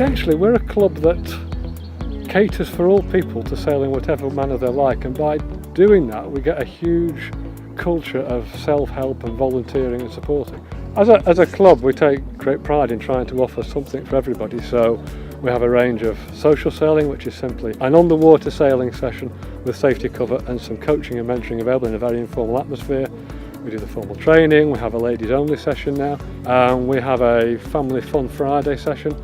essentially we're a club that caters for all people to sail in whatever manner they like, and by doing that we get a huge culture of self-help and volunteering and supporting. As a club we take great pride in trying to offer something for everybody, so we have a range of social sailing, which is simply an on-the-water sailing session with safety cover and some coaching and mentoring available in a very informal atmosphere. We do the formal training, we have a ladies only session now, and we have a family fun Friday session,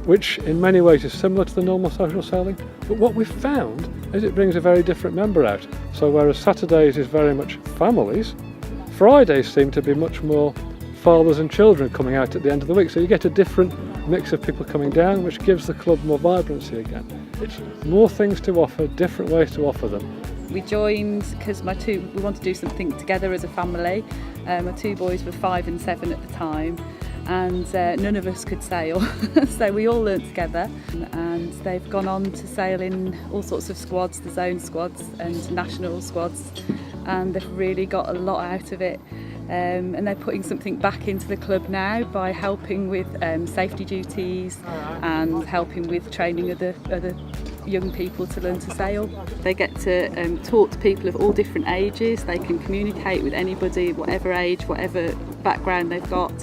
which in many ways is similar to the normal social sailing, but what we've found is it brings a very different member out. So whereas Saturdays is very much families, Fridays seem to be much more fathers and children coming out at the end of the week, so you get a different mix of people coming down, which gives the club more vibrancy again. It's more things to offer, different ways to offer them. We joined because we wanted to do something together as a family. My two boys were 5 and 7 at the time, and none of us could sail, so we all learnt together, and they've gone on to sail in all sorts of squads, the zone squads and national squads, and they've really got a lot out of it. And they're putting something back into the club now by helping with safety duties and helping with training other young people to learn to sail. They get to talk to people of all different ages. They can communicate with anybody, whatever age, whatever background they've got.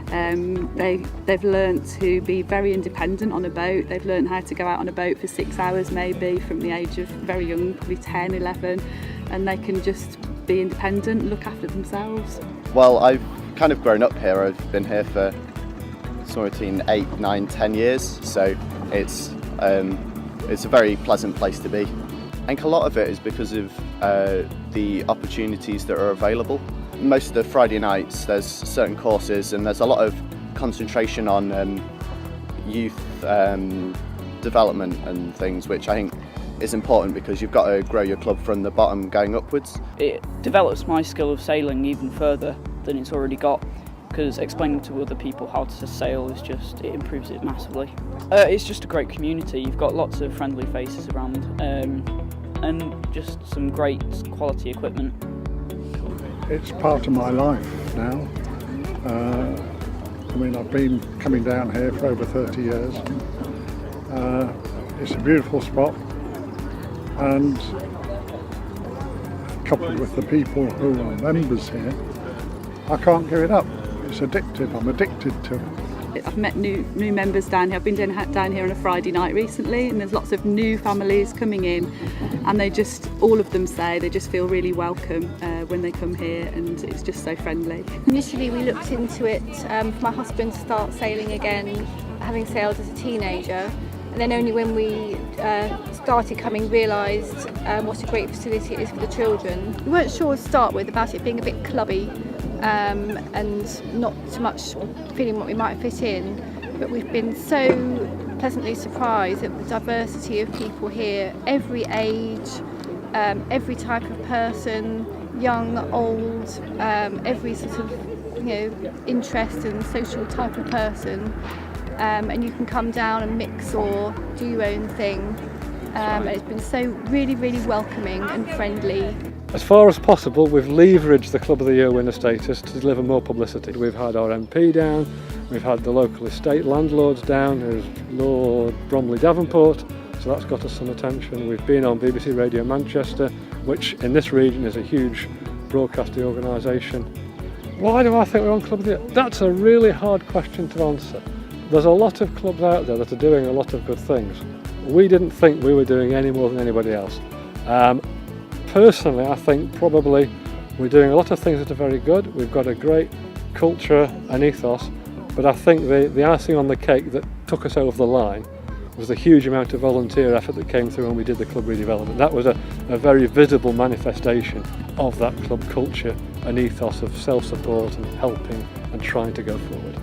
They've learnt to be very independent on a boat. They've learnt how to go out on a boat for 6 hours maybe from the age of very young, probably 10, 11, and they can just be independent and look after themselves. Well, I've kind of grown up here. I've been here for somewhere between 8, 9, 10 years, so it's a very pleasant place to be. I think a lot of it is because of the opportunities that are available. Most of the Friday nights there's certain courses and there's a lot of concentration on youth development and things, which I think is important because you've got to grow your club from the bottom going upwards. It develops my skill of sailing even further than it's already got, because explaining to other people how to sail it improves it massively. It's just a great community. You've got lots of friendly faces around and just some great quality equipment. It's part of my life now. I've been coming down here for over 30 years. It's a beautiful spot, and coupled with the people who are members here, I can't give it up. It's addictive. I'm addicted to it. I've met new members down here. I've been down here on a Friday night recently, and there's lots of new families coming in, and all of them say they just feel really welcome when they come here, and it's just so friendly. Initially we looked into it for my husband to start sailing again, having sailed as a teenager, and then only when we started coming realised what a great facility it is for the children. We weren't sure to start with about it being a bit clubby and not so much feeling what we might fit in, but we've been so pleasantly surprised at the diversity of people here, every age, every type of person, young, old, every sort of interest and social type of person, and you can come down and mix or do your own thing, and it's been so really, really welcoming and friendly. As far as possible, we've leveraged the Club of the Year winner status to deliver more publicity. We've had our MP down, we've had the local estate landlords down, who's Lord Bromley Davenport, so that's got us some attention. We've been on BBC Radio Manchester, which in this region is a huge broadcasting organisation. Why do I think we're on Club of the Year? That's a really hard question to answer. There's a lot of clubs out there that are doing a lot of good things. We didn't think we were doing any more than anybody else. Personally, I think probably we're doing a lot of things that are very good. We've got a great culture and ethos, but I think the icing on the cake that took us over the line was the huge amount of volunteer effort that came through when we did the club redevelopment. That was a very visible manifestation of that club culture and ethos of self-support and helping and trying to go forward.